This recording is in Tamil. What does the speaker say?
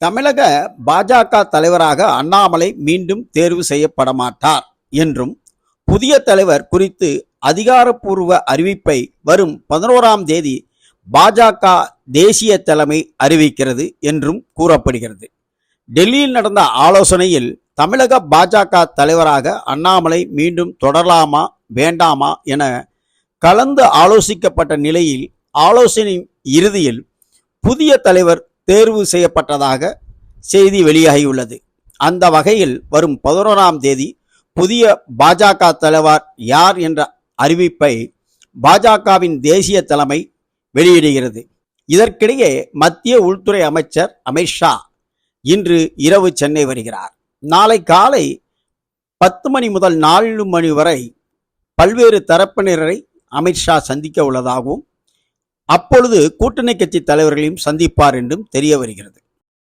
தமிழக பாஜக தலைவராக அண்ணாமலை மீண்டும் தேர்வு செய்யப்பட மாட்டார் என்றும், புதிய தலைவர் குறித்து அதிகாரப்பூர்வ அறிவிப்பை வரும் 11ஆம் தேதி பாஜக தேசிய தலைமை அறிவிக்கிறது என்றும் கூறப்படுகிறது. டெல்லியில் நடந்த ஆலோசனையில் தமிழக பாஜக தலைவராக அண்ணாமலை மீண்டும் தொடரலாமா வேண்டாமா என கலந்து ஆலோசிக்கப்பட்ட நிலையில் ஆலோசனை இறுதியில் புதிய தலைவர் தேர்வு செய்யப்பட்டதாக செய்தி வெளியாகியுள்ளது. அந்த வகையில் வரும் 11ஆம் தேதி புதிய பாஜக தலைவர் யார் என்ற அறிவிப்பை பாஜகவின் தேசிய தலைமை வெளியிடுகிறது. இதற்கிடையே மத்திய உள்துறை அமைச்சர் அமித்ஷா இன்று இரவு சென்னை வருகிறார். நாளை காலை 10 மணி முதல் 4 மணி வரை பல்வேறு தரப்பினரை அமித்ஷா சந்திக்க உள்ளதாகவும், அப்பொழுது கூட்டணி கட்சி தலைவர்களையும் சந்திப்பார் என்றும் தெரிய வருகிறது.